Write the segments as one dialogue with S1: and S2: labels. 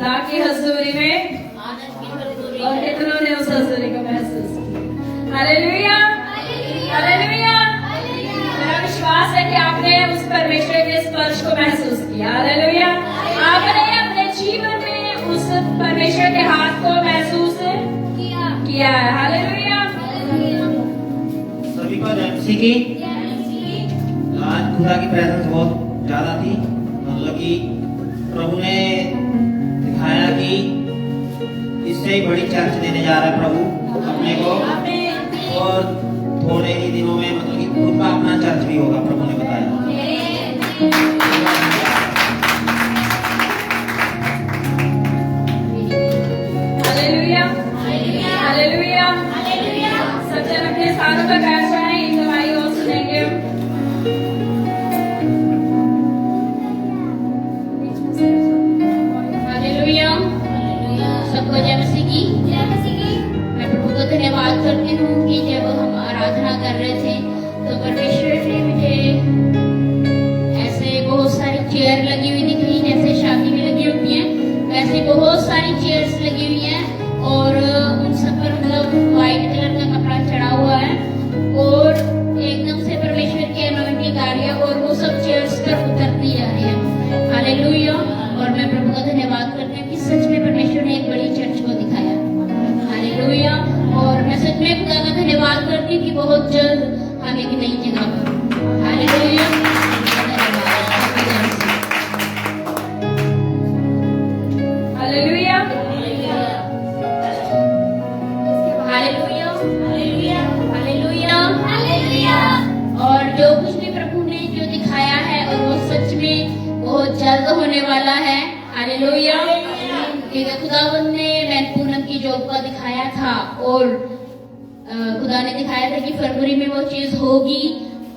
S1: खुदा की हजूरी में और कितनों ने उस हजूरी को महसूस किया। Hallelujah, hallelujah. मेरा विश्वास है कि आपने उस परमेश्वर के स्पर्श को महसूस किया। हालेलुया। आपने अपने जीवन में उस परमेश्वर के हाथ को महसूस किया है। हालेलुया।
S2: सभी को जय की। आज खुदा की प्रेजेंस बहुत ज्यादा थी, मतलब कि प्रभु ने दिखाया कि इससे ही बड़ी चर्च देने जा रहा है प्रभु अपने को, और थोड़े ही दिनों में मतलब कि खुद का अपना चर्च भी होगा, प्रभु ने बताया।
S1: Hallelujah, hallelujah. सब जन अपने स्थानों पर बैठ जाएं, एक गवाही और सुनेंगे।
S3: हालेलुया, सबको जय मसीह की। मैं प्रभु को धन्यवाद करती हूँ कि जब हम आराधना कर रहे थे तो परमेश्वर ने मुझे ऐसे बहुत सारी चेयर लगी हुई दिख रही, जैसे शादी में लगी होती है वैसे बहुत सारी चेयर्स लगी हुई हैं, और उन सब पर मतलब व्हाइट कलर का कपड़ा चढ़ा हुआ है, और एकदम से परमेश्वर की अनॉइंटिंग आ रही है और वो सब चेयर्स पर उतरती जा रही है। हालेलुया। और मैं प्रभु का धन्यवाद करती हूँ कि सच में परमेश्वर ने एक बड़ी चर्च को दिखाया। हालेलुया। और मैं सच में खुदा का धन्यवाद करती हूँ कि बहुत जल्द हम एक नई जगह पर। Hallelujah.
S1: Hallelujah,
S3: hallelujah, hallelujah, hallelujah. और जो कुछ भी प्रभु ने जो दिखाया है और वो सच में बहुत जल्द होने वाला है। हालेलुया। क्योंकि खुदावंद ने मैन पूनम की जॉब का दिखाया था, और खुदा ने दिखाया था कि फरवरी में वो चीज होगी,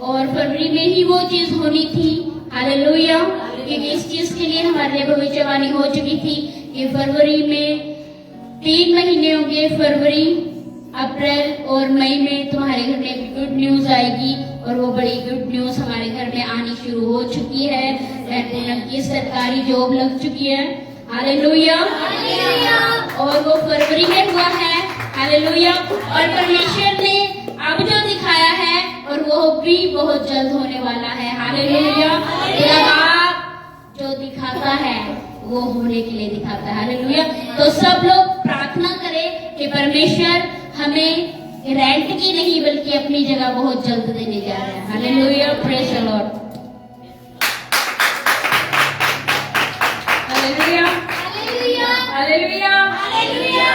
S3: और फरवरी में ही वो चीज होनी थी। हालेलुया। क्योंकि इस चीज के लिए हमारे लिए भविष्यवाणी हो चुकी थी कि फरवरी में 3 महीने होंगे, फरवरी, अप्रैल और मई में तुम्हारे घर में गुड न्यूज आएगी, और वो बड़ी गुड न्यूज हमारे घर में आनी शुरू हो चुकी है। पूनम की सरकारी जॉब लग चुकी है। हालेलुया। और वो फरवरी में हुआ है। हालेलुया। और परमेश्वर ने अब जो दिखाया है और वो भी बहुत जल्द होने वाला है। हालेलुया। आप जो दिखाता है वो होने के लिए दिखाता है। हालेलुया। तो सब लोग प्रार्थना करें कि परमेश्वर हमें रेंट की नहीं बल्कि अपनी जगह बहुत जल्द देने जा रहा है। Hallelujah. Praise the Lord.
S1: Hallelujah,
S3: hallelujah,
S1: hallelujah.
S3: Hallelujah.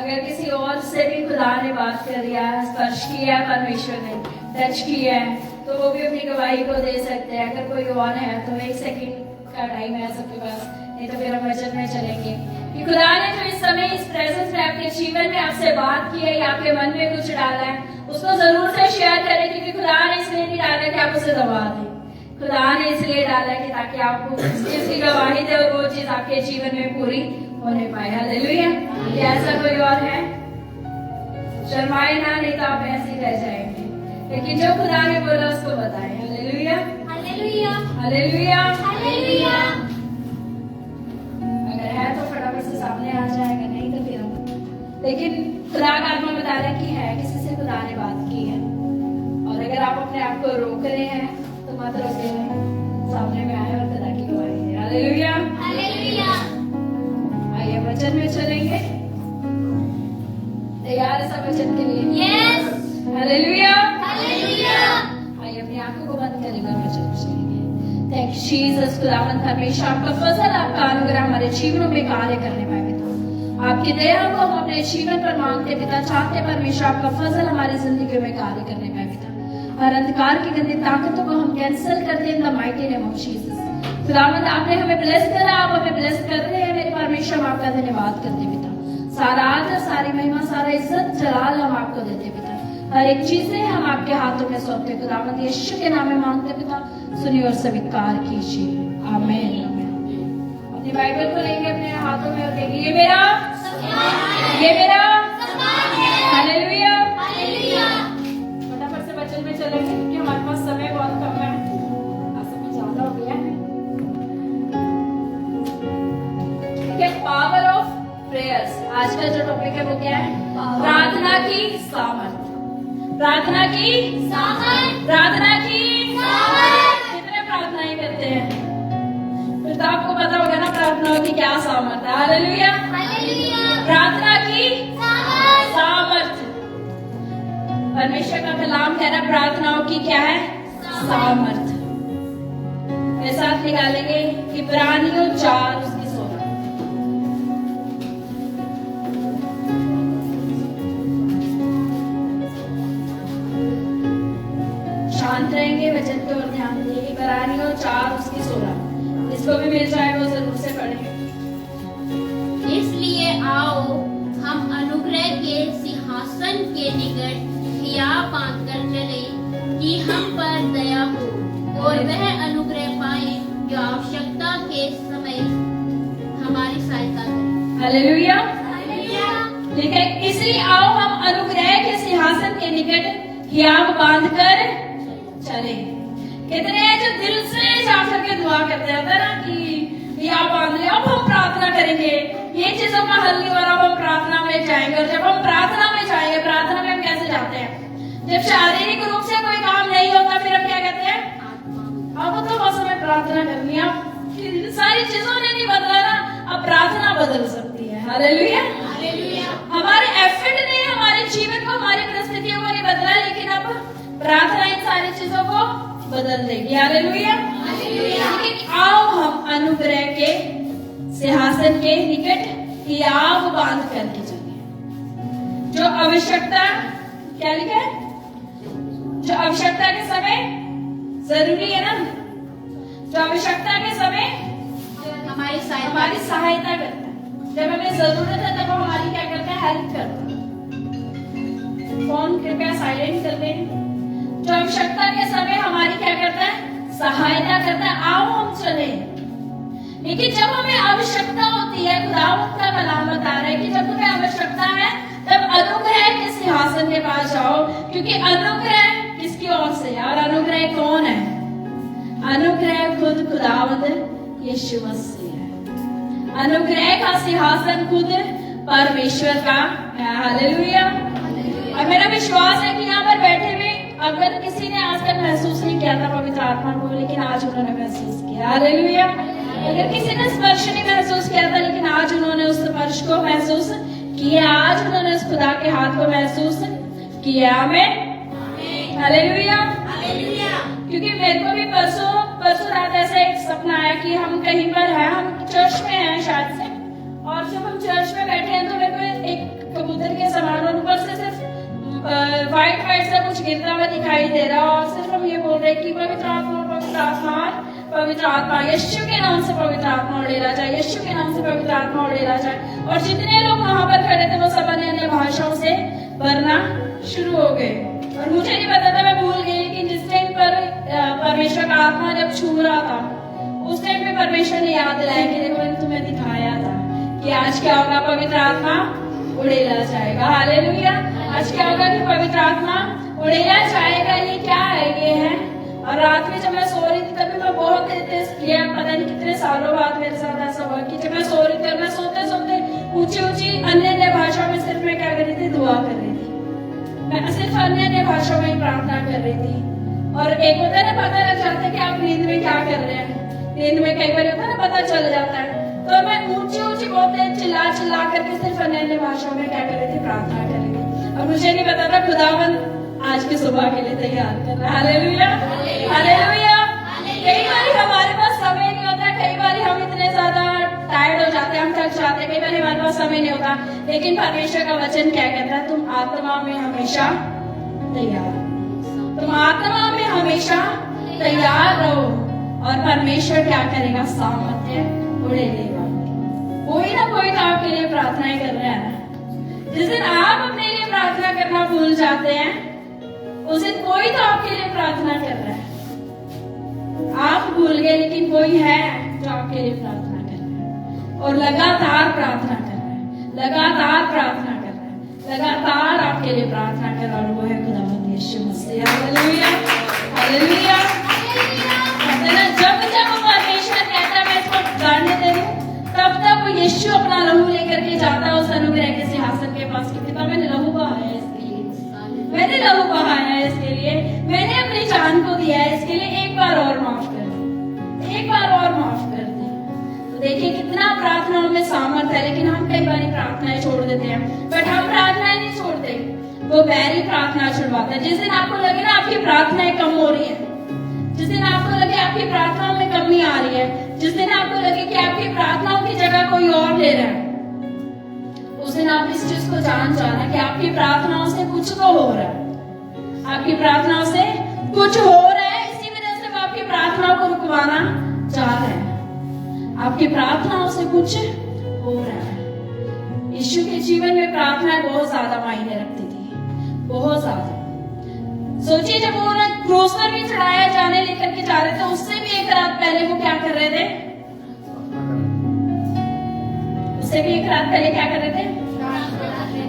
S1: अगर किसी और से भी खुदा ने बात कर दिया है, स्पर्श किया है, परमेश्वर ने टच किया है, तो वो भी अपनी गवाही को दे सकते हैं। अगर कोई और है तो 1 सेकंड का टाइम है सबके पास, नहीं तो फिर हम वचन में चलेंगे कि खुदा ने जो इस समय इस प्रेजेंस में आपके जीवन में आपसे बात की है या आपके मन में कुछ डाला है, उसको जरूर से शेयर करें, क्योंकि खुदा ने इसलिए नहीं डाला कि आप उसे दबा दें। खुदा ने इसलिए डाला कि ताकि आपको उस चीज की गवाही दे और वो चीज आपके जीवन में पूरी होने पाए। हालेलुया। क्या ऐसा कोई और है? शर्माए ना, नहीं तो आप ऐसे ही रह जाएंगे, लेकिन जो खुदा ने बोला उसको बताएं। Hallelujah,
S3: hallelujah,
S1: hallelujah,
S3: hallelujah.
S1: अगर है तो फटाफट से सामने आ जाएगा, नहीं तो फिर हम, लेकिन खुदा का आत्मा बता रहा कि है, किसी से खुदा ने बात की है, और अगर आप अपने आप को रोक रहे हैं तो मात्र उसके सामने में आए और खुदा की गवाही है। Hallelujah,
S3: hallelujah.
S1: आइए वचन में चलेंगे। तैयार है सब वचन के लिए?
S3: यस।
S1: Hallelujah,
S3: hallelujah.
S1: आइए अपनी आंखों को बंद करेंगे और वचन में चलेंगे। Thank you Jesus. खुदावंद हमेशा आपका फजल, आपका अनुग्रह हमारे जीवनों में कार्य करने पाए पिता। आपकी दया को हम अपने जीवन पर मांगते पिता, चाहते परमेश्वर आपका फजल हमारी जिंदगी में कार्य करने पाए पिता। हर अंधकार की गंदी ताकतों को हम कैंसिल करते हैं in the mighty name of Jesus. खुदावंद आपने हमें ब्लेस करा, आप हमें ब्लेस कर रहे हैं मेरे परमेश्वर, हम आपका धन्यवाद करते पिता। सारा आदर, सारी महिमा, सारा इज्जत, जलाल हम आपको देते पिता। हर एक चीजें हम आपके हाथों में सौंपते खुदावंद, यीशु के नाम में मांगते पिता, सुनिए और स्वीकार कीजिए। आमीन। अपनी बाइबल को लेंगे अपने हाथों में और देंगे, ये मेरा हालेलुया,
S3: हालेलुया।
S1: फटाफट से वचन में चलेंगे क्योंकि हमारे पास समय बहुत कम है, समय ज्यादा हो गया है। ठीक है, पावर प्रेयर्स। आज का जो टॉपिक है वो क्या है? प्रार्थना की सामर्थ। प्रार्थना की सामर्थ। प्रार्थना की सामर्थ। कितने प्रार्थनाएं करते हैं? फिर तो आपको पता होगा ना प्रार्थनाओं की क्या सामर्थ है। Hallelujah, hallelujah. प्रार्थना की सामर्थ। परमेश्वर का कलाम कह रहा है प्रार्थनाओं की क्या है? सामर्थ। मेरे साथ निकालेंगे इब्रानियों 4 उसकी 16। शांत रहेंगे, वचन की ओर ध्यान देंगे। इब्रानियों 4 उसकी 16। इसको भी मिल जाए वो जरूर से पढ़ें।
S3: इसलिए आओ हम अनुग्रह के सिंहासन के निकट हिया बांधकर चले कि हम पर दया हो और वह अनुग्रह पाए जो आवश्यकता के समय हमारी सहायता करे।
S1: हालेलुया, ठीक है। इसलिए आओ हम अनुग्रह के सिंहासन के निकट हियाब बांधकर चले। कितने हैं जो दिल से जाकर के दुआ करते हैं ना कि हियाब बांध ले, अब हम प्रार्थना करेंगे, ये चीजों का हल नहीं हो रहा, अब हम प्रार्थना में जाएंगे। और जब हम प्रार्थना में जाएंगे, प्रार्थना में हम कैसे जाते हैं? जब शारीरिक रूप से कोई काम नहीं होता फिर हम क्या कहते हैं? अब तो बस हमें प्रार्थना करनी है। अब सारी चीजों ने नहीं बदला ना, अब प्रार्थना बदल सकती है। Hallelujah, hallelujah. हमारे एफर्ट ने हमारे जीवन को, हमारी परिस्थितियों को नहीं बदला, लेकिन अब प्रार्थना इन सारी चीजों को बदल देगी। Hallelujah, hallelujah. लेकिन आओ हम अनुग्रह के सिंहासन के निकट हियाब बांध करके चले। जो आवश्यकता, क्या लिखा है? जो आवश्यकता के समय जरूरी है ना, जो आवश्यकता के समय
S3: हमारी
S1: सहायता करता है। जब हमें जरूरत है तब वो हमारी क्या करता है? हेल्प करता है। फोन कृपया साइलेंट कर दें। जो आवश्यकता के समय हमारी क्या करता है? सहायता करता है। आओ हम चले। लेकिन जब हमें आवश्यकता होती है, खुदावंद का कलाम बता रहा है कि जब तुम्हें आवश्यकता है तब अनुग्रह के सिंहासन के पास जाओ, क्योंकि अनुग्रह किसकी ओर से है? और अनुग्रह कौन है? अनुग्रह खुद खुदावंद यीशु मसीह है। अनुग्रह का सिंहासन खुद परमेश्वर का है। हालेलुया। और मेरा विश्वास है कि यहाँ पर बैठे हुए अगर किसी ने आज तक महसूस नहीं किया था पवित्र आत्मा को, लेकिन आज उन्होंने महसूस किया। हालेलुया। अगर किसी ने स्पर्श नहीं महसूस किया था, लेकिन आज उन्होंने उस स्पर्श को महसूस किया। आज उन्होंने उस खुदा के हाथ को महसूस किया। आमीन, हालेलुया, हालेलुया। क्योंकि मेरे को भी परसों रात ऐसा एक सपना आया कि हम कहीं पर हैं, हम चर्च में हैं शायद से, और जब हम चर्च में बैठे हैं तो मेरे को एक कबूतर के समान और ऊपर से सिर्फ व्हाइट सा कुछ गिरता हुआ दिखाई दे रहा, और सिर्फ हम ये बोल रहे कि पवित्र आत्मा, पवित्र आत्मा, पवित्र आत्मा, यीशु के नाम से पवित्र आत्मा उड़ेला जाए, यीशु के नाम से पवित्र आत्मा उड़ेला जाए। और जितने लोग वहां पर खड़े थे वो सब अन्य भाषाओं से भरना शुरू हो गए। और मुझे नहीं पता था, मैं भूल गई, लेकिन जिस टाइम पर परमेश्वर का आत्मा जब छू रहा था उस टाइम पे परमेश्वर ने याद दिलाया कि देखो मैंने तुम्हें दिखाया था कि आज क्या होगा? पवित्र आत्मा उड़ेला जाएगा। हालेलुया। आज क्या होगा? कि पवित्र आत्मा उड़ेला जाएगा। ये क्या है? ये है। और रात में जब मैं सो रही थी तभी मैं बहुत ये पता नहीं कितने सालों बाद मेरे साथ ऐसा हुआ कि जब मैं सो रही थी और मैं सोते सोते ऊंची अन्य भाषा में सिर्फ मैं क्या कर रही थी? दुआ कर रही थी। मैं सिर्फ अन्य भाषा में प्रार्थना कर रही थी। और एक होता है ना, पता लग जाता है कि आप नींद में क्या कर रहे हैं। नींद में कई बार होता है ना, पता चल जाता है। तो मैं ऊंची बहुत चिल्ला करके सिर्फ अन्य भाषाओं में क्या कर रही थी? प्रार्थना कर रही थी। और मुझे नहीं पता था खुदावंद आज की सुबह के लिए तैयार कर रहा है। Hallelujah, hallelujah. कई बार हमारे पास समय नहीं होता, कई बार हम इतने ज्यादा टायर्ड हो जाते हैं, हम थक जाते हैं, कई बार हमारे पास समय नहीं होता। लेकिन परमेश्वर का वचन क्या कहता है? तुम आत्मा में हमेशा तैयार, तुम आत्मा में हमेशा तैयार रहो, और परमेश्वर क्या करेगा? सामर्थ्य उड़ेलेगा। कोई ना कोई तो आपके लिए प्रार्थनाएं कर रहा है। जिस दिन आप अपने लिए प्रार्थना करना भूल जाते हैं उस दिन कोई तो आपके लिए प्रार्थना कर रहा है। आप भूल गए, लेकिन कोई है जो आपके लिए प्रार्थना कर रहा है, और लगातार प्रार्थना कर रहा है, लगातार प्रार्थना कर रहा है, लगातार आपके लिए प्रार्थना कर रहा है, और वो है खुदावंद यीशु मसीह। Hallelujah, hallelujah. जब परमेश्वर कहता है मैं इसको जाने दे दूं, तब वो यीशु अपना लहू लेकर लेकर के जाता है उस अनुग्रह के सिंहासन के पास कि पिता मैंने लहू बहाया है इसके लिए, मैंने लहू बहाया है इसके लिए, मैंने अपनी जान को दिया है इसके लिए, एक बार और माफ कर दे, एक बार और माफ कर दे। तो देखिए कितना प्रार्थनाओं में सामर्थ्य है, लेकिन हम कई बार प्रार्थनाएं छोड़ देते हैं। बट हम प्रार्थनाएं नहीं छोड़ते, वो बैरी प्रार्थना छुड़वाता है। जिस दिन आपको लगे ना आपकी प्रार्थनाएं कम हो रही है, जिस दिन आपको लगे आपकी प्रार्थनाओं में कमी आ रही है, जिस दिन आपको लगे कि आपकी प्रार्थनाओं की जगह कोई और ले रहा है, उस दिन आप इस चीज को जाना कि आपकी प्रार्थनाओं से कुछ तो हो रहा है, आपकी प्रार्थनाओं से कुछ हो रहा है, इसी वजह से वो आपकी प्रार्थनाओं को रुकवाना चाह रहे हैं। आपकी प्रार्थनाओं से कुछ हो रहा है। यीशु के जीवन में प्रार्थना बहुत ज्यादा मायने रखती थी, बहुत ज्यादा। सोचिए जब वो क्रूस पर भी चढ़ाया जाने लेकर के जा रहे थे, उससे भी एक रात पहले वो क्या कर रहे थे, उससे भी एक रात पहले क्या कर रहे थे,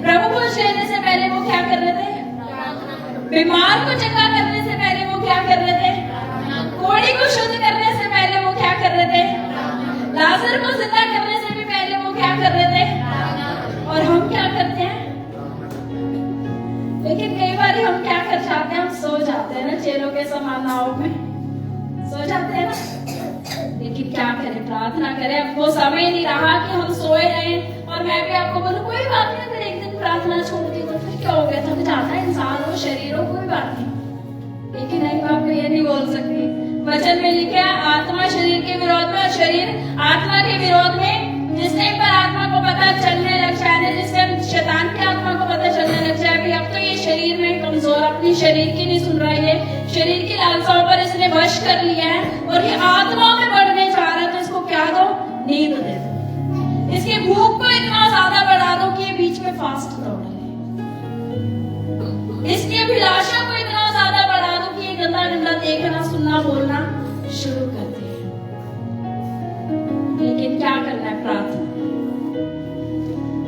S1: प्रभु को लेने से पहले वो क्या कर रहे थे, बीमार को चंगा करने से पहले वो क्या कर रहे थे, कोढ़ी को शुद्ध करने से पहले वो क्या कर रहे थे, लाजर को जिंदा करने से भी पहले वो क्या कर रहे थे। और हम क्या करते हैं, लेकिन कई बार हम क्या कर जाते हैं, हम सो जाते हैं ना, चेलों के समान नाव में सो जाते हैं ना। लेकिन क्या करें, प्रार्थना करें। अब वो समय नहीं रहा कि हम सोए रहें। और मैं भी आपको बोलूं कोई बात नहीं, अगर एक दिन प्रार्थना छोड़ दी तो फिर क्या हो गया, थक जाता है इंसान हो, शरीर हो, कोई बात नहीं। लेकिन नहीं, मैं आपको ये नहीं बोल सकती। वचन में लिखा है आत्मा शरीर के विरोध में और शरीर आत्मा के विरोध में। जिस टाइम पर आत्मा को पता चलने लग जाए, जिस टाइम शैतान की आत्मा को पता चलने लग जाए भी अब तो ये शरीर में कमजोर, अपनी शरीर की नहीं सुन रहा है, शरीर की लालसाओं पर इसने वश कर लिया है और ये आत्मा में बढ़ने जा रहा है, तो इसको क्या दो, नींद दे दो। इसकी भूख को इतना ज्यादा बढ़ा दो कि ये बीच में फास्ट दौड़े, इसकी अभिलाषा को इतना ज्यादा बढ़ा दो कि ये गंदा गंदा देखना, सुनना, बोलना शुरू कर दे। लेकिन क्या करना है, प्रार्थना।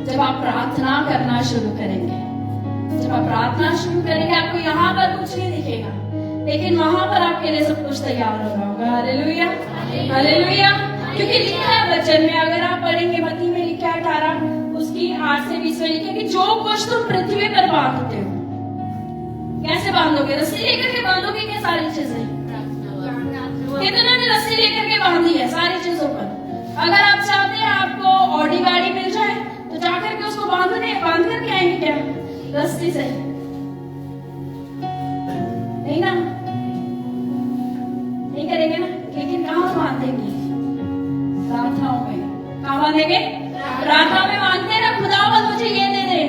S1: जब आप प्रार्थना करना शुरू करेंगे, जब आप प्रार्थना शुरू करेंगे, आपको यहाँ पर कुछ नहीं दिखेगा, लेकिन वहां पर आपके लिए सब कुछ तैयार हो रहा होगा। Hallelujah, hallelujah. क्योंकि लिखा है वचन में, अगर आप पढ़ेंगे मत्ती में लिखा है 18 उसकी 8 से 20 में लिखा है कि जो कुछ तुम पृथ्वी पर बांधते हो, कैसे बांधोगे, रस्सी लेकर के बांधोगे क्या सारी चीजें, कितना ने रस्सी लेकर के बांधी है सारी चीजों पर। अगर आप चाहते हैं आपको ऑडी गाड़ी मिल जाए तो जाकर के उसको बांध करके आएंगे क्या, रस्सी से, नहीं ना, नहीं करेंगे ना। लेकिन कहाँ बांधेंगे, प्रार्थनाओं में। कहाँ बांधेंगे, प्रार्थना में मांगते हैं ना, खुदावंद मुझे ये दे दे,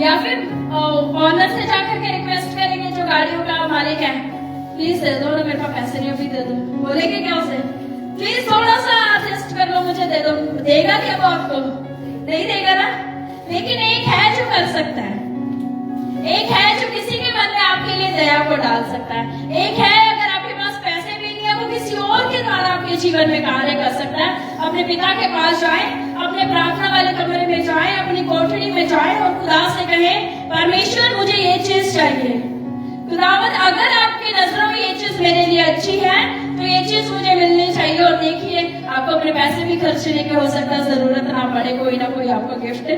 S1: या फिर ऑनर से जाकर के रिक्वेस्ट करेंगे जो गाड़ियों का मालिक है, प्लीज दे दो ना, मेरे पास पैसे नहीं, अभी दे दो। बोलेंगे क्या उसे, प्लीज थोड़ा सा एडजस्ट कर लो, मुझे दे दो। देगा क्या वो आपको, नहीं देगा ना। लेकिन एक है जो कर सकता है, एक है जो किसी के मन में आपके लिए दया को डाल सकता है, एक है अगर आपके पास पैसे भी नहीं है वो किसी और के द्वारा आपके जीवन में कार्य कर सकता है। अपने पिता के पास जाए, अपने प्रार्थना वाले कमरे में जाए, अपनी कोठरी में जाए और खुदा से कहे परमेश्वर मुझे ये चीज चाहिए। खुदावंद अगर आपकी नजरों में ये चीज मेरे लिए अच्छी है तो ये चीज मुझे मिलनी चाहिए। और देखिए आपको अपने पैसे भी खर्चने के हो सकता है, जरूरत ना पड़े, कोई ना कोई आपको गिफ्ट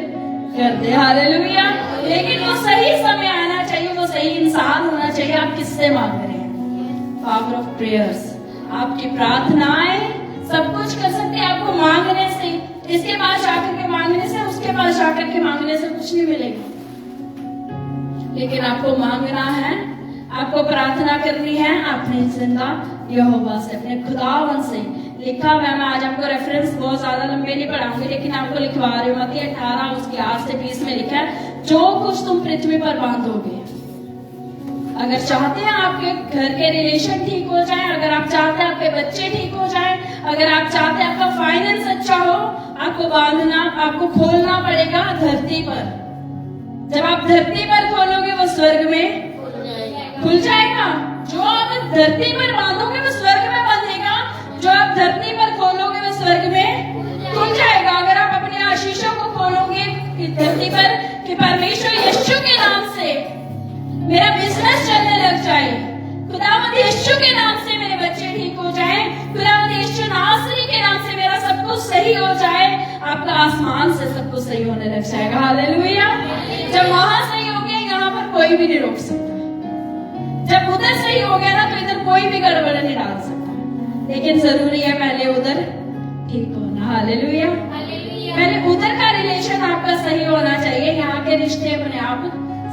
S1: कर दे। हालेलुया। लेकिन वो सही समय आना चाहिए, वो सही इंसान होना चाहिए। आप किससे मांग रहे हैं, पावर ऑफ प्रेयर्स। आपकी प्रार्थनाएं सब कुछ कर सकते हैं। आपको मांगने से, इसके पास जाकर के मांगने से, उसके पास जाकर के मांगने से कुछ नहीं मिलेगा। लेकिन आपको मांगना है, आपको प्रार्थना करनी है अपने जिंदा यहोवा से, अपने खुदावन से। लिखा हुआ है, मैं आज आपको रेफरेंस बहुत ज्यादा लंबे नहीं पढ़ाऊंगी, लेकिन आपको लिखवा रही हूँ। मत्ती 18 उसके 8 से 20 में लिखा है जो कुछ तुम पृथ्वी पर बांधोगे। अगर चाहते हैं आपके घर के रिलेशन ठीक हो जाए, अगर आप चाहते हैं आपके बच्चे ठीक हो जाए, अगर आप चाहते हैं आपका फाइनेंस अच्छा हो, आपको बांधना, आपको खोलना पड़ेगा धरती पर। जब आप धरती पर खोलोगे वो स्वर्ग में खुल जाएगा। जो आप धरती पर बांधोगे वो स्वर्ग में बंधेगा, जो आप धरती पर खोलोगे वो स्वर्ग में खुल जाएगा। अगर आप अपनी आशीषों को खोलोगे धरती पर कि परमेश्वर यीशु के नाम से मेरा बिजनेस चलने लग जाए, खुदावंद यीशु के नाम से मेरे बच्चे ठीक हो जाए, खुदावंद यीशु नासरी के नाम से मेरा सब कुछ सही हो जाए, आपका आसमान से सब कुछ सही होने लग जाएगा। हालेलुया। जब वहां सही हो गया, यहाँ पर कोई भी नहीं रोक सकता। जब उधर सही हो गया ना, तो इधर कोई भी गड़बड़ नहीं डाल सकता। लेकिन जरूरी है पहले उधर ठीक होना। हालेलुया। पहले उधर का रिलेशन आपका सही होना चाहिए, यहाँ के रिश्ते अपने आप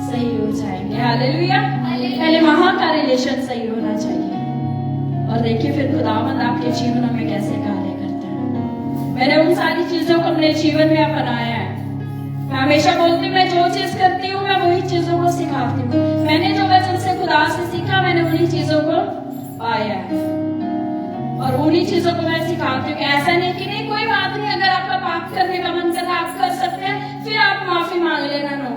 S1: सही हो जाएंगे। हालेलुया। पहले वहां का रिलेशन सही होना चाहिए, और देखिए फिर खुदावंद आपके जीवन में कैसे कार्य करता है। मैंने उन सारी चीजों को अपने जीवन में अपनाया है। मैं हमेशा बोलती हूँ, मैं जो चीज करती हूँ मैं वही चीजों को सिखाती हूँ। मैंने जो वचन से खुदा से सीखा, मैंने उन्हीं चीजों को पाया है, और उन्हीं चीजों को मैं सिखाती हूँ। ऐसा नहीं कि नहीं कोई बात नहीं, अगर आपका पाप करने का मन कर रहा आप कर सकते हैं, फिर आप माफी मांग लेना। नो,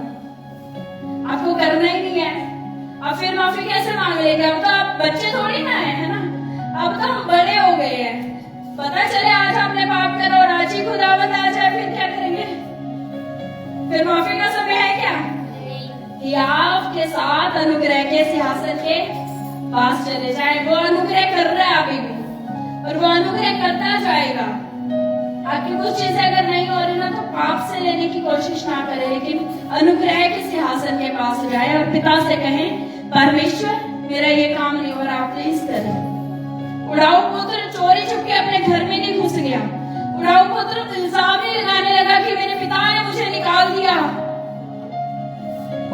S1: आपको करना ही नहीं है। अब फिर माफी कैसे मांग लेंगे? अब तो आप बच्चे थोड़ी ना है ना, अब तो हम बड़े हो गए हैं। पता चले आज आपने पाप करो और आज ही खुदावंद आ जाए, फिर क्या करेंगे? फिर माफी का समय है क्या? कि आपके साथ अनुग्रह के सिंहासन के पास चले जाए। वो अनुग्रह कर रहा है अभी भी, और वो अनुग्रह करता जाएगा। आपकी कुछ चीजें अगर नहीं हो रही ना, तो पाप से लेने की कोशिश ना करें, लेकिन अनुग्रह के सिंहासन के पास जाए और पिता से कहें, परमेश्वर मेरा ये काम नहीं हो रहा, आप प्लीज करें। उड़ाऊ पुत्र चोरी छुपके अपने घर में नहीं घुस गया। उड़ाऊ पुत्र इल्जाम नहीं लगाने लगा कि मेरे पिता ने मुझे निकाल दिया।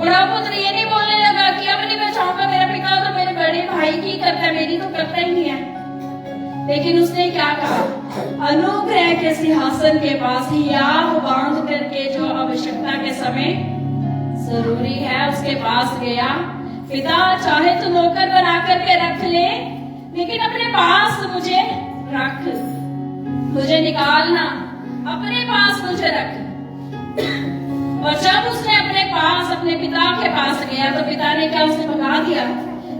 S1: उड़ाऊ पुत्र ये नहीं बोलने लगा कि अब नहीं मैं चाहूंगा, मेरा पिता तो मेरे बड़े भाई की करता है, मेरी तो करता ही नहीं है। लेकिन उसने क्या कहा? अनुग्रह के सिंहासन के पास हियाव बांध करके जो आवश्यकता के समय जरूरी है उसके पास गया। पिता चाहे तो नौकर बना करके रख ले, लेकिन अपने पास मुझे रख, मुझे निकालना, अपने पास मुझे रख। और जब उसने अपने पास अपने पिता के पास गया, तो पिता ने क्या उसे भगा दिया?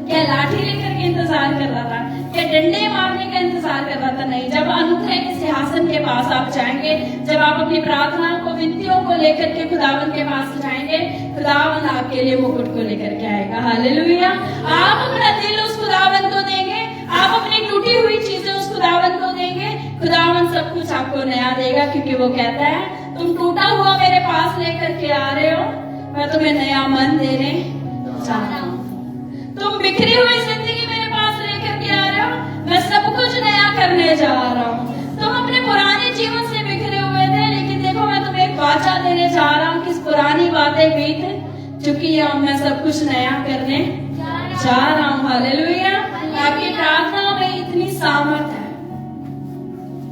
S1: क्या लाठी लेकर के इंतजार कर रहा था? क्या डंडे मारने का इंतजार कर रहा था? नहीं। जब अनुग्रह के सिंहासन के पास आप जाएंगे, जब आप अपनी प्रार्थना को, विनतियों को लेकर के खुदावंद के पास जाएंगे, खुदावंद आपके लिए मुकुट को लेकर के आएगा। हालेलुया। आप अपना दिल उस खुदावंद को देंगे, आप अपनी टूटी हुई चीजें उस खुदावंद को देंगे, खुदावंद सब कुछ आपको नया देगा, क्योंकि वो कहता है, तुम टूटा हुआ मेरे पास लेकर के आ रहे हो, मैं तुम्हें नया मन देने जा रहा हूँ। तुम बिखरी हुई जिंदगी मेरे पास लेकर के आ रहे हो, मैं सब कुछ नया करने जा रहा हूँ। तुम अपने पुराने जीवन से बिखरे हुए थे, लेकिन देखो मैं तुम्हें एक वाचा देने जा रहा हूँ कि पुरानी बातें बीत चुकी है, मैं सब कुछ नया करने जा रहा हूँ। हालेलुया। आपकी प्रार्थनाओं में इतनी सामर्थ है,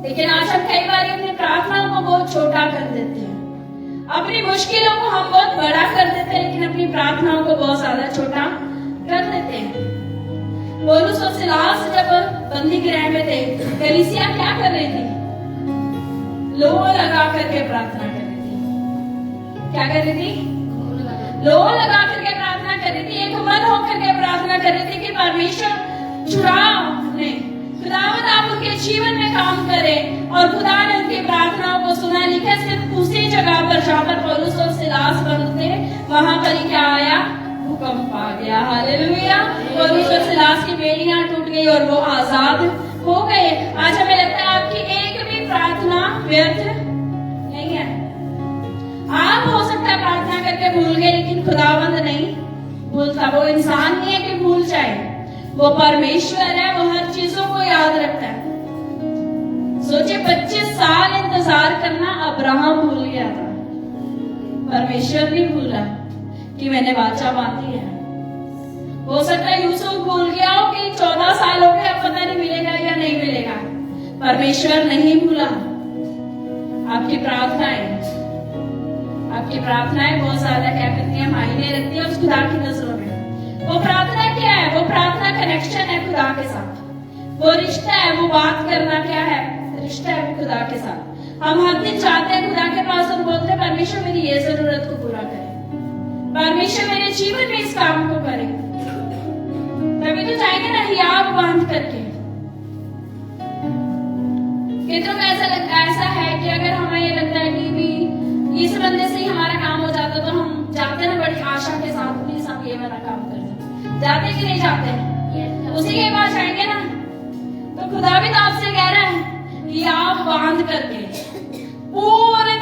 S1: लेकिन आज हम कई बार अपनी प्रार्थनाओं को बहुत छोटा कर देते हैं, अपनी मुश्किलों को हम बहुत बड़ा कर देते हैं, लेकिन अपनी प्रार्थनाओं को बहुत ज्यादा छोटा कर देते हैं। पौलुस और सिलास जब बंदी गृह में थे, कलीसिया क्या कर रही थी? लोह लगा करके प्रार्थना कर रही थी। क्या कर रही थी? लोह लगा करके प्रार्थना कर रही थी। एक मन होकर के प्रार्थना कर रही थी कि परमेश्वर चुराओ ने, खुदावंद आप उनके जीवन में काम करें, और खुदा ने उनकी प्रार्थनाओं को सुना। लिखा सिर्फ उसी जगह पर जहाँ पर पौलुस और सिलास बंद थे, वहां पर ही क्या आया? भूकंप आ गया। हालेलुया। पौलुस और सिलास की बेड़ियां टूट गई और वो आजाद हो गए। आज हमें लगता है आपकी एक भी प्रार्थना व्यर्थ नहीं है। आप हो सकता है प्रार्थना करके भूल गए, लेकिन खुदावंद नहीं भूलता। वो इंसान नहीं है कि भूल जाए, वो परमेश्वर है, वो हर चीजों को याद रखता है। सोचिए 25 साल इंतजार करना अब्राहम भूल गया था, परमेश्वर नहीं भूला कि मैंने वाचा बांधी है। हो सकता है यूसुफ भूल गया हो कि 14 साल हो गए, अब पता नहीं मिलेगा या नहीं मिलेगा, परमेश्वर नहीं भूला। आपकी प्रार्थनाएं बहुत ज्यादा क्या करती है? मायने रखती है उस खुदा की नजरों में। वो प्रार्थना क्या है? वो प्रार्थना कनेक्शन है खुदा के साथ, वो रिश्ता है, वो बात करना क्या है? रिश्ता है खुदा के साथ। हम हर दिन जाते हैं खुदा के पास और बोलते हैं, परमेश्वर मेरी ये जरूरत को पूरा करे, परमेश्वर मेरे जीवन में इस काम को करे। तभी तो जाएंगे ना हियाव बांध करके। कितनों को ऐसा है कि अगर हमें ये लगता है कि भी इस बंदे से ही हमारा काम हो जाता, तो हम जाते ना बड़ी आशा के साथ, प्लीज हम ये वाला काम कर दें। जाते कि नहीं जाते? उसी के पास जाएंगे ना। तो खुदा भी तो आपसे कह रहा है हियाव बांध करके पूरे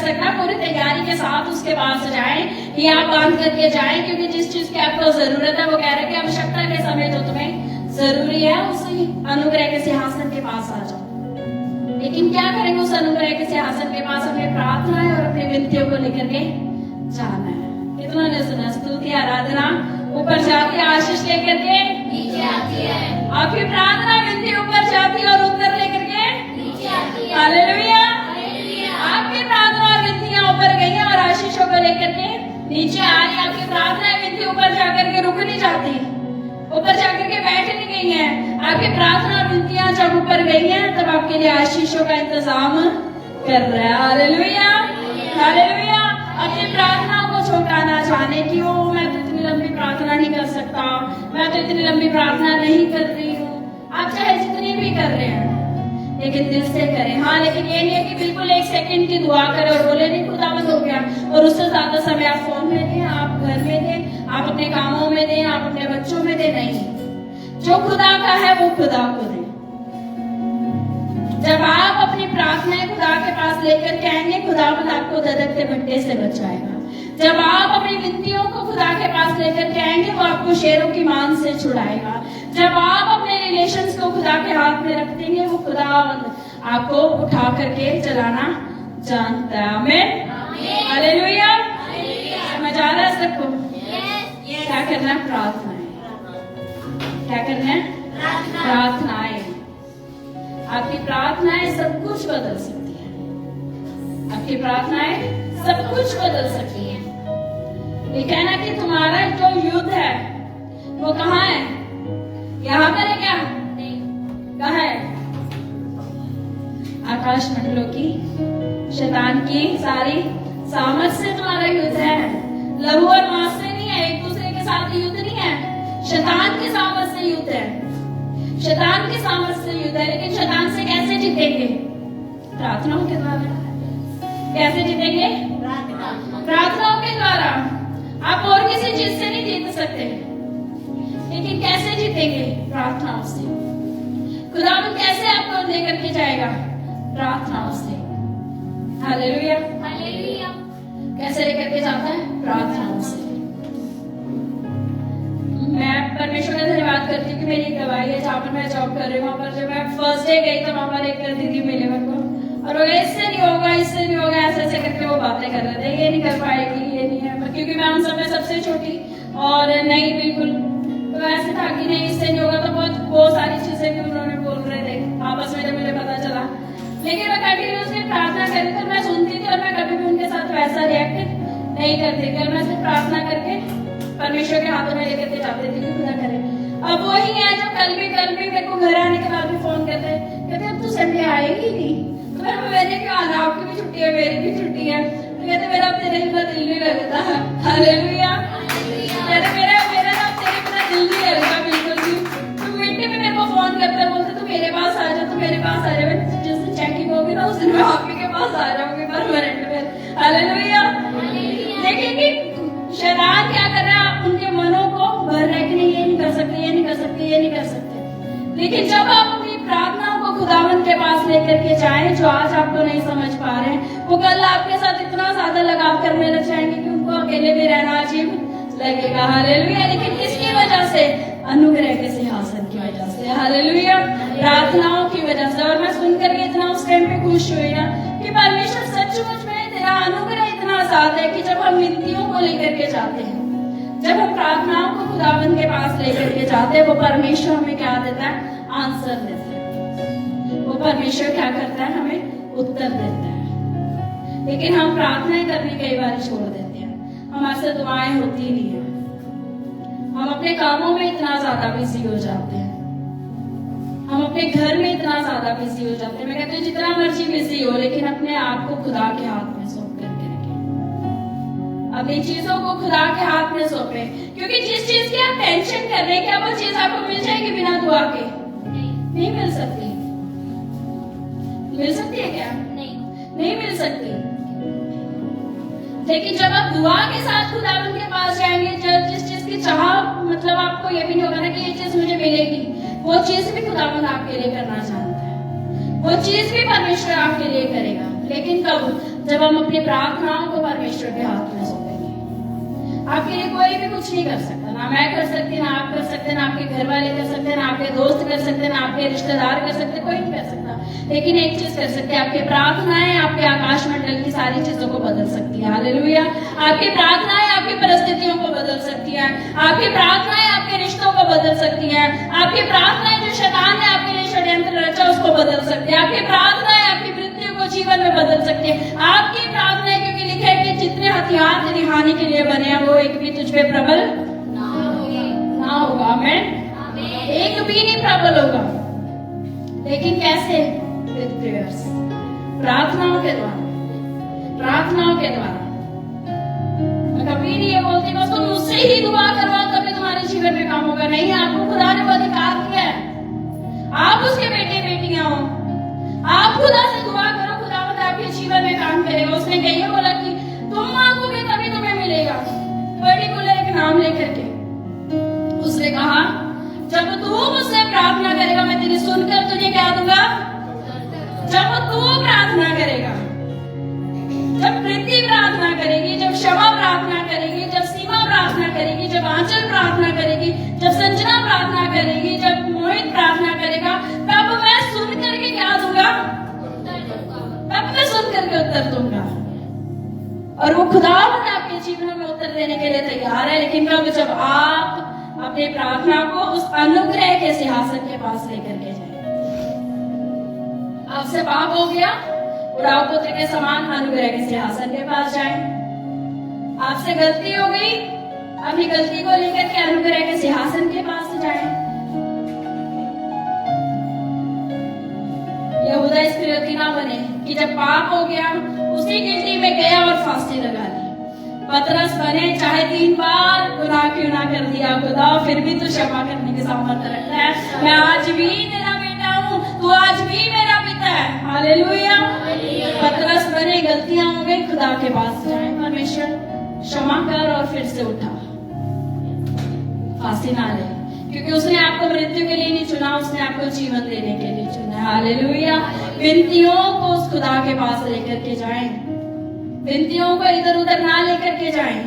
S1: सकता, पूरी तैयारी के साथ उसके पास जाए, ये आप बांध करके जाए, क्योंकि जिस चीज की आपको जरूरत है वो कह रहे हैं कि आवश्यकता के समय जो तुम्हें जरूरी है उसी अनुग्रह के सिंहासन के पास आ जाओ। लेकिन क्या करेंगे उस अनुग्रह के सिंहासन के पास? अपनी प्रार्थनाएं और अपनी विनतियों को लेकर के जाना है। कितना ने सुना? स्तुति आराधना ऊपर जाती है, आशीष लेकर के नीचे आती है। आपकी प्रार्थना विनती ऊपर जाती है और उत्तर लेकर के नीचे आती है। हालेलुया। आपकी प्रार्थना और विनतियां ऊपर गई हैं और आशीषों को लेकर के नीचे आ रही। आपकी प्रार्थना विनती ऊपर जाकर के रुक नहीं जाती, ऊपर जाकर के बैठ नहीं गई है। आपकी प्रार्थना और विनतियां जब ऊपर गई हैं तब आपके लिए आशीषों का इंतजाम कर रहा है। Hallelujah, hallelujah. अपनी प्रार्थना को छोटा ना जाने की, ओ मैं तो इतनी लंबी प्रार्थना नहीं कर सकता, मैं तो इतनी लंबी प्रार्थना नहीं कर रही हूँ। आप चाहे जितनी भी कर रहे हैं लेकिन दिल से करें। हाँ, लेकिन ये नहीं है कि बिल्कुल 1 सेकंड की दुआ करें और बोले नहीं खुदावंद हो गया, और उससे ज्यादा समय आप फोन में दें, आप घर में दें, आप अपने कामों में दें, आप अपने बच्चों में दें। नहीं, जो खुदा का है वो खुदा को दें। जब आप अपनी प्रार्थनाएं खुदा के पास लेकर के आएंगे, खुदावंद आपको धधकते भट्टे से बचाएगा। जब आप अपनी विनतियों को खुदा के पास लेकर के आएंगे, वो आपको शेरों की मान से छुड़ाएगा। जब आप अपने रिलेशंस को खुदा के हाथ में रख देंगे, वो खुदावंद आपको उठा करके चलाना जानता है। आमीन, हालेलुया। मजा आ रहा है सबको? क्या करना है? प्रार्थनाएं। क्या करना है? प्रार्थनाएं। आपकी प्रार्थनाएं सब कुछ बदल सकती है। आपकी प्रार्थनाएं सब कुछ बदल सकती है। ये कहना कि तुम्हारा जो युद्ध है वो कहाँ है? यहाँ पर है क्या? कहाँ है? आकाश मंडलों की, शैतान की सारी सामर्थ से तुम्हारा युद्ध है। लहू और मांस से नहीं है, एक दूसरे के साथ युद्ध नहीं है, शैतान की सामर्थ से युद्ध है। शैतान की सामर्थ से युद्ध है। लेकिन शैतान से कैसे जीतेंगे? प्रार्थनाओं के द्वारा। कैसे जीतेंगे? प्रार्थनाओं के द्वारा। आप और किसी चीज से नहीं जीत सकते, लेकिन कैसे जीतेंगे? प्रार्थनाओं से। खुदावंद कैसे आपको लेकर के जाएगा? प्रार्थनाओं से। Hallelujah, hallelujah. कैसे लेकर के जाता है? प्रार्थनाओं से। मैं परमेश्वर का धन्यवाद करती हूँ कि मेरी एक गवाही है जहाँ पर मैं जॉब कर रही हूँ। वहाँ पर जब मैं फर्स्ट डे गई तो वहाँ पर एक दीदी मिले मेरे को, और वो इससे नहीं होगा, इससे नहीं होगा, ऐसे ऐसे करके वो बातें कर रहे थे, ये नहीं कर पाएगी, ये नहीं है, क्योंकि मैं उन सब में सबसे छोटी और नहीं बिल्कुल। तो ऐसे था कि नहीं इससे नहीं होगा। तो बहुत सारी चीजें भी उन्होंने बोल रहे थे आपस में, जब मुझे पता चला। लेकिन मैं कंटिन्यूसली प्रार्थना करती थी और मैं सुनती थी और मैं कभी भी उनके साथ वैसा रिएक्ट नहीं करती थी। और मैं सिर्फ प्रार्थना करके परमेश्वर के हाथों में लेकर के जाते थे कि खुदा करे। अब वही है जो कल भी मेरे को घर आने के बाद भी फोन कहते अब तू संडे आएगी नहीं। तो मैंने क्यों आना, आपकी भी छुट्टी है, मेरी भी छुट्टी है। तो कहते मेरा तेरे बिना दिल नहीं लगता। हालेलुया। कहते मेरा ना तेरे बिना दिल नहीं लगता बिल्कुल भी। तो मीटिंग में मेरे को फोन करते बोलते तू मेरे पास आ जा, तू मेरे पास आ जा। जिस दिन चेकिंग होगी ना उस दिन मैं आप ही के पास आ जाऊंगी परमानेंट में। हालेलुया। लेकिन शैतान क्या कर रहा है? उनके मनों को भर रहा है कि नहीं ये नहीं कर सकते, ये नहीं कर सकते, ये नहीं कर सकते। लेकिन जब आप अपनी प्रार्थनाओं को खुदावंद के पास लेकर के जाएं, जो आज आपको नहीं समझ पा रहे हैं, वो कल आपके साथ इतना ज्यादा लगाव करने लग जाएंगे कि उनको अकेले भी रहना अजीब लगेगा। हालेलुया। लेकिन किसकी वजह से? अनुग्रह के सिंहासन की वजह से। हालेलुया। प्रार्थनाओं की वजह से। और मैं सुनकर के इतना उस टाइम पे खुश हुई ना कि परमेश्वर सचमुच में तेरा अनुग्रह इतना ज्यादा है कि जब हम विनतियों को लेकर के जाते हैं, जब हम प्रार्थनाओं को खुदावंद के पास लेकर के जाते हैं, वो परमेश्वर हमें क्या देता है? आंसर देता है। वो परमेश्वर क्या करता है? हमें उत्तर देता है। लेकिन हम प्रार्थनाएं करनी कई बार छोड़ देते हैं, हमारे से दुआएं होती नहीं है। हम अपने कामों में इतना ज्यादा बिजी हो जाते हैं, हम अपने घर में इतना ज्यादा बिजी हो जाते हैं। मैं कहती हूँ जितना मर्जी बिजी हो, लेकिन अपने आप को खुदा के हाथ में सौंप करके रखें। अपनी चीजों को खुदा के हाथ में सौंपे, क्योंकि जिस चीज की आप टेंशन कर रहे हैं, क्या वो चीज आपको मिल जाएगी बिना दुआ के? नहीं मिल सकती। मिल सकती है क्या? नहीं मिल सकती। लेकिन जब आप दुआ के साथ खुदावंद के पास जाएंगे, जब जिस चीज की चाह, मतलब आपको ये भी नहीं होगा ना कि ये चीज मुझे मिलेगी, वो चीज भी खुदावंद आपके लिए करना चाहता है, वो चीज भी परमेश्वर आपके लिए करेगा। लेकिन कब? जब हम अपनी प्रार्थनाओं को परमेश्वर के हाथ में सौंपेंगे। आपके लिए कोई भी कुछ नहीं कर सकता, ना मैं कर सकती, ना आप कर सकते, ना आपके घर वाले कर सकते, ना आपके दोस्त कर सकते, ना आपके रिश्तेदार कर सकते, कोई नहीं कर सकता। लेकिन एक चीज कर सकते हैं, आपकी प्रार्थनाएं आपके आकाश मंडल की सारी चीजों को बदल सकती है। हालेलुया। आपकी प्रार्थनाएं आपकी परिस्थितियों को बदल सकती है, आपकी प्रार्थनाएं आपके रिश्तों को बदल सकती है, आपकी प्रार्थनाएं जो शैतान ने आपके लिए षड्यंत्र रचा उसको बदल सकती है, आपकी प्रार्थनाएं आपकी मृत्यु को जीवन में बदल सकती है। आपकी प्रार्थनाएं, क्योंकि लिखा है कि जितने हथियार तेरी हानि के लिए बने हैं वो एक भी तुझ पे प्रबल ना होगा। आमीन। एक भी नहीं प्रबल होगा। लेकिन कैसे? विद प्रेयर्स, प्रार्थनाओं के द्वारा, प्रार्थनाओं के द्वारा। मैं कभी नहीं ये बोलती बस तुम मुझसे ही दुआ करवाओ तभी तुम्हारे जीवन में काम होगा। नहीं, आपको खुदा ने वो अधिकार दिया है, आप उसके बेटे बेटियां हो। आप खुदा से दुआ करो, खुदा आपके जीवन में काम करेगा। उसने कही बोला कि तुम मांगोगे तभी तुम्हें मिलेगा, पर्टिकुलर एक नाम लेकर के। उसने कहा जब तू मुझसे प्रार्थना करेगा मैं तेरी सुनकर तुझे क्या दूंगा। जब तू प्रार्थना करेगा, जब प्रीति प्रार्थना करेगी, जब क्षमा प्रार्थना करेगी, जब सीमा प्रार्थना करेगी, जब आंचल प्रार्थना करेगी, जब संजना प्रार्थना करेगी, जब मोहित प्रार्थना करेगा, तब मैं सुन करके क्या दूंगा, तब मैं सुन करके उत्तर दूंगा। और वो खुदावंद आपके जीवन में उत्तर देने के लिए तैयार है। लेकिन कब? जब आप अपने प्रार्थना को उस अनुग्रह के सिंहासन के पास लेकर के जाए। आपसे पाप हो गया, उड़ाव पुत्र के समान अनुग्रह के सिंहासन के पास जाए। आपसे गलती हो गई, अपनी गलती को लेकर के अनुग्रह के सिंहासन के पास जाए। यहूदा इस्करियोती ना बने कि जब पाप हो गया उसी गिल्टी में गया और फांसी लगा ली। पतरस बने, चाहे 3 बार गुनाह क्यों ना कर दिया खुदा, फिर भी तू क्षमा करने के सामर्थ्य रखता है। मैं आज भी तेरा बेटा हूँ, तू आज भी मेरा पिता है। हालेलुया। पतरस बने, गलतियां हो गई, खुदा के पास जाए, परमेश्वर क्षमा कर, और फिर से उठा, फांसी ना ले, क्योंकि उसने आपको मृत्यु के लिए नहीं चुना, उसने आपको जीवन देने के लिए चुना। हालेलुया। विनतियों को उस खुदा के पास लेकर के जाएं, विनतियों को इधर उधर ना लेकर के जाएं,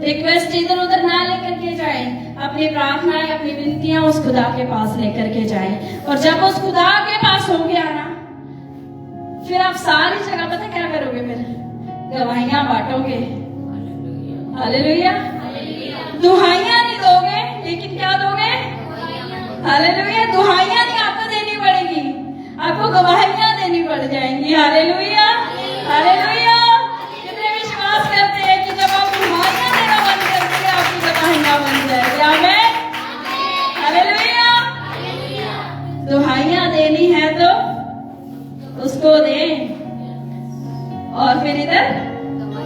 S1: रिक्वेस्ट इधर उधर ना लेकर के जाएं, अपनी प्रार्थनाएं, अपनी विनतियां उस खुदा के पास लेकर के जाएं। और जब उस खुदा के पास हो गया ना, फिर आप सारी जगह पता क्या करोगे? फिर गवाहियां बांटोगे। हालेलुया। दुहाइयां नहीं दोगे, लेकिन क्या दोगे? हालेलुया। दुहाइयां नहीं आपको देनी पड़ेगी, आपको गवाहियां देनी पड़ जाएंगी। हालेलुया। हालेलुया। कितने विश्वास करते हैं कि जब आप दुहाइयां देना बंद कर देंगे आपकी गवाहियां बन जाएगी। आमीन। हालेलुया। दुहाइयां देनी है तो उसको दे, और फिर इधर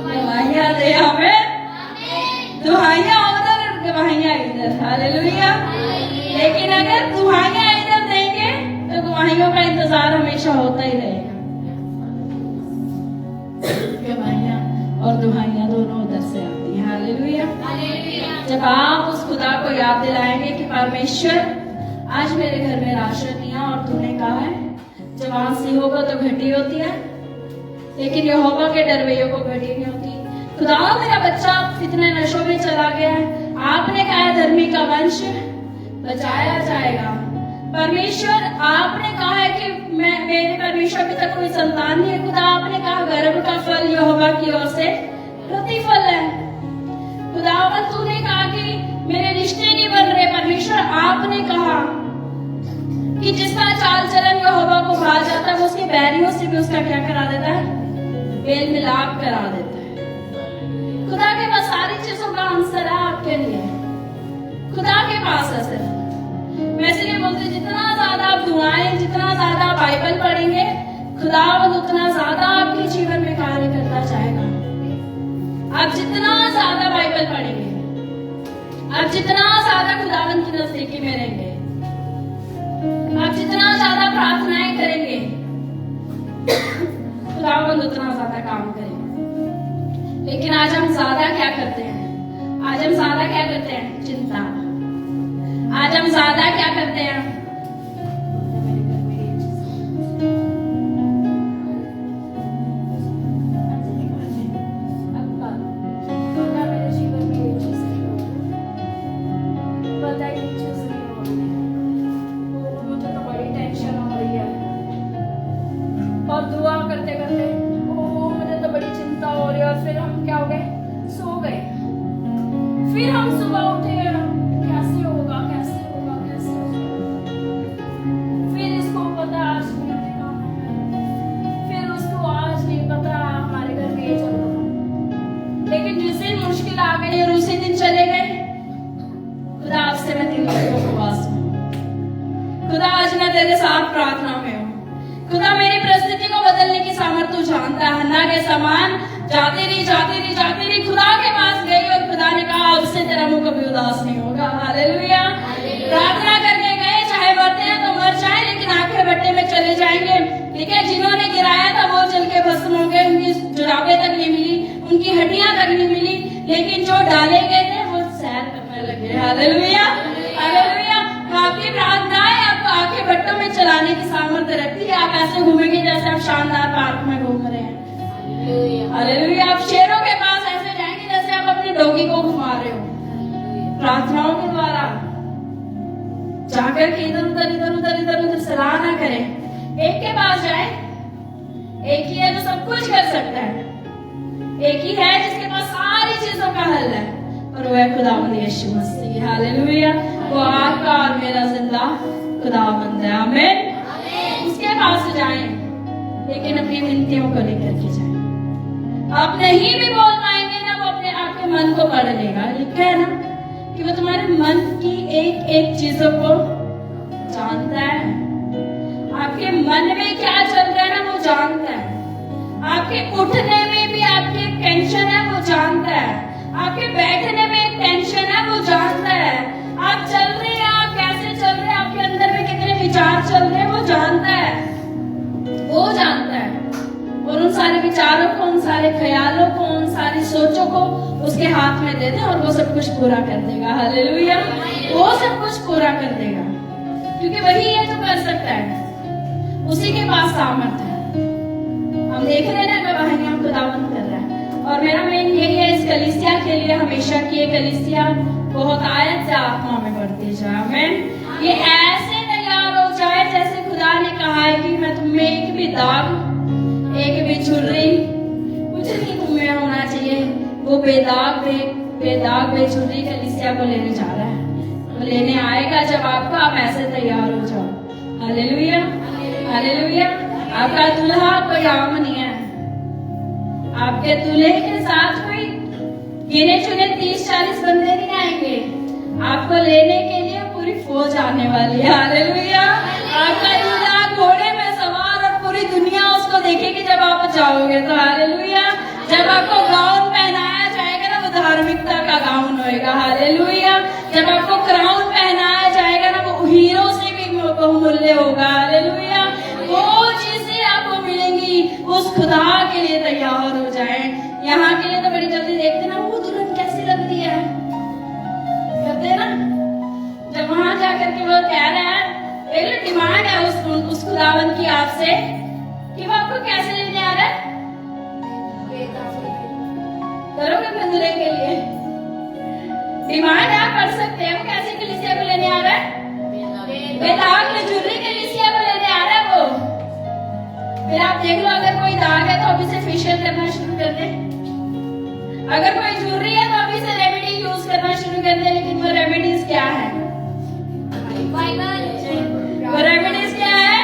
S1: गवाहियां दे। हमें दुहाइयां उधर और गवाहियां इधर। हालेलुया। लेकिन अगर दुहाइयां इधर देंगे तो गवाहियों का इंतजार हमेशा होता ही रहेगा। गवाहियां और दुहाइयां दोनों उधर से आती हैं। हालेलुया। जब आप उस खुदा को याद दिलाएंगे कि परमेश्वर आज मेरे घर में राशन नहीं है, और तूने कहा है जवान सिंहों को तो घटी होती है लेकिन यहोवा के डरवैयों को घटी नहीं होती। खुदा मेरा बच्चा इतने नशों में चला गया है, आपने कहा है धर्मी का वंश बचाया जाएगा। परमेश्वर आपने कहा है कि मेरे परमेश्वर अभी तक कोई संतान नहीं है। खुदा आपने कहा गर्भ का फल यहोवा की ओर से प्रतिफल है। खुदावंद तूने कहा कि मेरे रिश्ते नहीं बन रहे। परमेश्वर आपने कहा कि जिसका चाल चलन यहोवा को भा जाता है वो उसके बैरियों से भी उसका क्या करा देता है? मेल मिलाप करा देता है। खुदा के पास सारी चीजों का आंसर है आपके लिए, खुदा के पास है सिर्फ। मैं इसलिए बोलती जितना ज्यादा आप दुआएं, जितना ज्यादा बाइबल पढ़ेंगे, खुदावंद उतना ज्यादा आपके जीवन में कार्य करता जाएगा। आप जितना ज्यादा बाइबल पढ़ेंगे, आप जितना ज्यादा खुदावंद की नजदीकी में रहेंगे, आप जितना ज्यादा प्रार्थनाएं करेंगे, खुदावंद उतना ज्यादा काम करेंगे। लेकिन आज हम ज्यादा क्या करते हैं? आज हम ज्यादा क्या करते हैं? चिंता। आज हम ज्यादा क्या करते हैं? करते करते ओ मुझे तो बड़ी चिंता हो रही है, और फिर हम क्या हो गए, सो गए। फिर हम सुबह उठे, कैसे होगा कैसे होगा कैसे होगा, फिर इसको पता आज नहीं काम है, फिर उसको आज नहीं पता हमारे घर में ये चल रहा है। लेकिन जिस दिन मुश्किल आ गई और उसी दिन चले गए, खुदा आपसे मैं 3 दिन उपवास हूँ, खुदा आज मैं तेरे साथ प्रार्थना में हूँ, खुदा मेरी परिस्थिति को बदलने की सामर्थ्य तू जानता है। हन्ना के समान जाती रही खुदा के पास गई और खुदा ने कहा उससे तेरा मुंह कभी उदास नहीं होगा। हालेलुया। प्रार्थना करके गए, चाहे मरते हैं तो मर जाए, लेकिन आखिर भट्टे में चले जाएंगे। ठीक है, जिन्होंने गिराया था वो जल के भस्म हो गए, उनकी जुराबें तक नहीं मिली, उनकी हड्डियां तक नहीं मिली, लेकिन जो डाले गए थे वो सैर करने लगे। Hallelujah hallelujah. आपकी प्रार्थनाएं आपको आंखें भट्टों में चलाने की सामर्थ्य रखती है। आप ऐसे घूमेंगे जैसे आप शानदार पार्क में घूम रहे हैं। हालेलुया। आप शेरों के पास ऐसे जाएंगे जैसे आप अपने डॉगी को घुमा रहे हो। प्रार्थनाओं के द्वारा जाकर के इधर उधर सलाह ना करें। एक के पास जाए, एक ही है जो सब कुछ कर सकता है, एक ही है जिसके पास सारी चीजों का हल है, और वो है खुदावंद यीशु मसीह। हालेलुया। वो आपका और मेरा जिंदा खुदावंद है। आमीन। उसके पास जाएं, लेकिन अपनी विनतियों को लेकर के जाएं। आप नहीं भी बोल पाएंगे ना, वो अपने आपके मन को पढ़ लेगा। लिखा है ना कि वो तुम्हारे मन की एक एक चीजों को जानता है। आपके मन में क्या चल रहा है ना, वो जानता है। आपके उठने में भी आपकी एक टेंशन है, वो जानता है। आपके बैठने में एक टेंशन है, वो जानता है। आप चल रहे हैं, आप कैसे चल रहे हैं, आपके अंदर में कितने विचार चल रहे हैं, वो जानता है। वो जानता है, और उन सारे विचारों को, उन सारे ख्यालों को, उन सारी सोचों को उसके हाथ में दे दे और वो सब कुछ पूरा कर देगा। हालेलुया। वो सब कुछ पूरा कर देगा, क्योंकि वही है जो कर सकता है, उसी के पास सामर्थ्य है। हम देख रहे हैं ना गवाहियां खुदावंद कर रहा है, और मेरा मेन यही है इस कलीसिया के लिए हमेशा की ये कलीसिया बहुत आयत से आत्मा में बढ़ती जाए। आमीन। ये ऐसे तैयार हो जाए जैसे खुदा ने कहा है कि मैं तुम्हें एक भी दाग, एक भी छुरी, कुछ नहीं तुम्हें होना चाहिए। वो बेदाग बेछुरी कलीसिया को लेने जा रहा है। वो लेने आएगा जब आपको, आप ऐसे तैयार हो जाओ। Hallelujah hallelujah. आपका दूल्हा कोई आम नहीं है। आपके दूल्हे के साथ कोई गिने चुने 30-40 बंदे नहीं आएंगे। आपको लेने के लिए पूरी फौज आने वाली है। हालेलुया। आपका दूल्हा घोड़े में सवार, और पूरी दुनिया उसको देखेगी जब आप जाओगे तो। हालेलुया। जब आपको गाउन पहनाया जाएगा ना, वो धार्मिकता का गाउन होएगा। हालेलुया। जब आपको क्राउन पहनाया जाएगा ना, वो हीरो से भी बहुमूल्य होगा। हालेलुया। वो चीजें आपको मिलेंगी। उस खुदा के लिए तैयार हो जाए। यहाँ के लिए तो बड़ी जल्दी देखते ना, वो दुल्हन कैसी लग रही है, कहते ना। जब वहां जाकर के वो कह रहे हैं, एक डिमांड है उस खुदावंद की आपसे कि वो आपको कैसे लेने आ रहा है। करोगे अपने दूल्हे के लिए डिमांड आप कर सकते हैं। वो कैसे कलीसिया को लेने आ रहा है, बेदाग बेझुर्री कलीसिया को लेने आ रहा है वो। फिर आप देख लो, अगर कोई दाग है तो अभी से फेशियल करना शुरू कर दे, अगर कोई झुर्री है तो अभी से रेमेडी यूज करना शुरू कर दे। लेकिन वो रेमेडीज क्या है, वो रेमेडीज क्या है,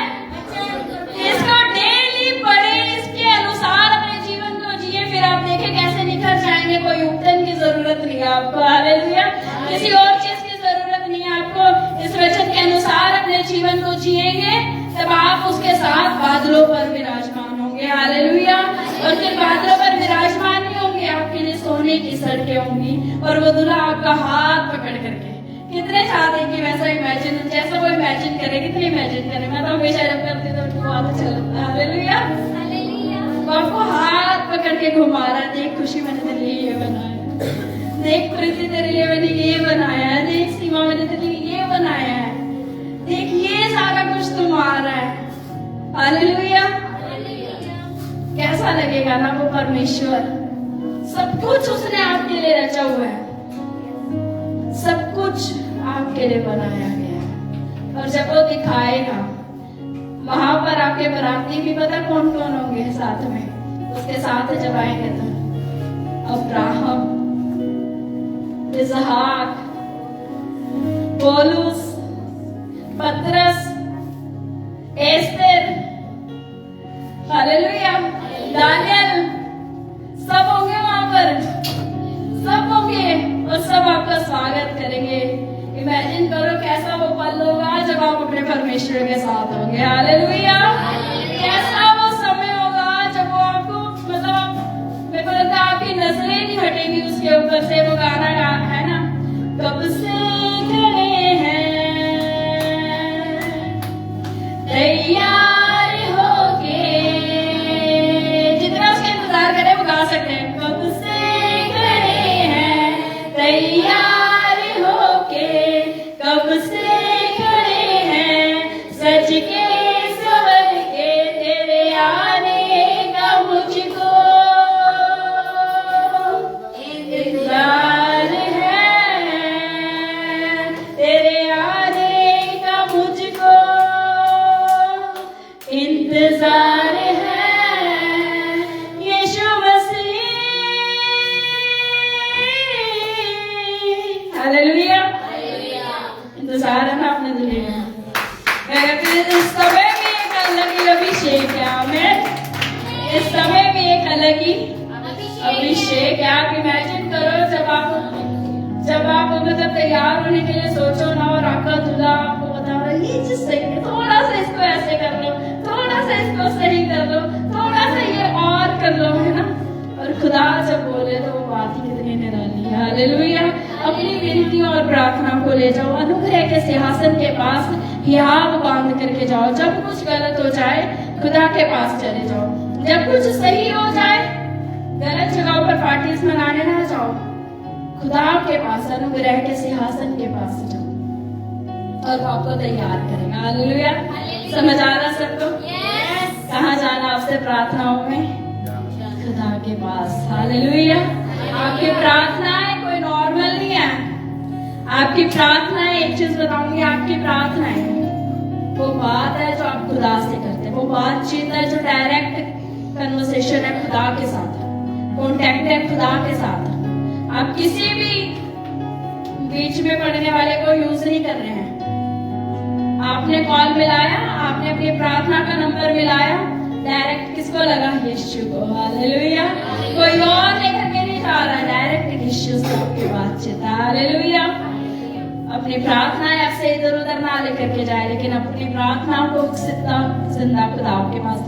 S1: इसको डेली पढ़े, इसके अनुसार अपने जीवन को जिए, फिर आप देखें कैसे निखर जाएंगे। कोई उपटन की जरूरत नहीं है आपको। हालेलुया। किसी और चीज की जरूरत नहीं है आपको। इस वचन के अनुसार अपने जीवन को जिएंगे, तब आप उसके साथ बादलों पर विराजमान होंगे। हालेलुया। और फिर बादलों पर विराजमान नहीं होंगे, आपके लिए सोने की सड़कें होंगी, और वो दूल्हा आपका हाथ पकड़ करके, कितने चाहते हैं कि वैसा इमेजिन, जैसा वो इमेजिन करे, कितने इमेजिन करे। मैं तो हमेशा जब करती तो बहुत अच्छा लगता है। हालेलुया। वो आपको हाथ पकड़ के घुमा रहा है। देख खुशी, मैंने तेरे लिए ये बनाया, देख प्रीति तेरे लिए मैंने ये बनाया है, देख सीमा मैंने तेरे लिए ये बनाया है, देख ये सारा कुछ तुम्हारा है। हालेलुया। कैसा लगेगा ना वो परमेश्वर, सब कुछ उसने आपके लिए रचा हुआ है, सब कुछ आपके लिए बनाया गया है। और जब वो दिखाएगा, वहां पर आपके बराती भी पता कौन कौन होंगे साथ में, उसके साथ जब आएंगे तो अब्राहम, इसहाक, पौलुस, पतरस, एस्तर, हालेलुया, दानियल, सब होंगे वहां पर, सब होंगे और सब आपका स्वागत करेंगे। इमेजिन करो कैसा वो पल होगा जब आप अपने परमेश्वर के साथ होंगे। हालेलुया, कैसा वो समय होगा जब वो आपको मतलब मेरे को लगता है आपकी नजरें नहीं हटेंगी उसके ऊपर से। वो गाना है ना, कब से खड़े हैं तैयार होके, जितना उसका इंतजार करें वो गा सकते हैं। कब से खड़े हैं तैयार होके, कब से खड़े हैं सज के सवर के, तेरे आने का मुझको इंतजार है, तेरे आने का मुझको इंतजार है, यीशु मसीह। हालेलुया, इंतजार है ना अपने दिल में। इस समय भी एक अलग ही अभिषेक है, हमें इस समय भी एक अलग ही अभिषेक है। आप इमेजिन करो जब आप मतलब तैयार होने के लिए सोचो ना, और आपका दूल्हा आपको बता रहा है ये चीज सही है, थोड़ा सा इसको ऐसे कर लो, थोड़ा सा इसको सही कर लो, थोड़ा सा ये और कर लो, है ना। और खुदा जब बोले तो वो बात ही कितनी निराली है। हालेलुया, अपनी विनती और प्रार्थना को ले जाओ अनुग्रह के सिंहासन के पास, हियाव बांध करके जाओ। जब कुछ गलत हो जाए खुदा के पास चले जाओ, जब कुछ सही हो जाए गलत जगहों पर पार्टीज मनाने ना जाओ, खुदा के पास अनुग्रह के सिंहासन के पास जाओ और वो आपको तैयार करेगा। हालेलुया, समझ आ रहा सबको? कहाँ जाना आपसे प्रार्थनाओं में? खुदा के पास। हालेलुया, आपकी प्रार्थनाएं कोई नॉर्मल नहीं है। आपकी प्रार्थनाएं, एक चीज बताऊंगी, आपकी प्रार्थनाएं वो बात है जो आप खुदा से करते हैं, वो बातचीत है जो डायरेक्ट कन्वर्सेशन है खुदा के साथ, कॉन्टेक्ट है खुदा के साथ। आप किसी भी बीच में पढ़ने वाले को यूज नहीं कर रहे हैं। आपने कॉल मिलाया, आपने अपनी प्रार्थना का नंबर मिलाया, डायरेक्ट किसको लगा? यीशु को। हालेलुया, कोई और लेकर के नहीं जा रहा, डायरेक्ट यीशु से आपकी बातचीत। हालेलुया, अपनी प्रार्थनाएं आपसे इधर उधर ना लेकर के जाए, लेकिन अपनी प्रार्थनाओं को जिंदा खुदा के पास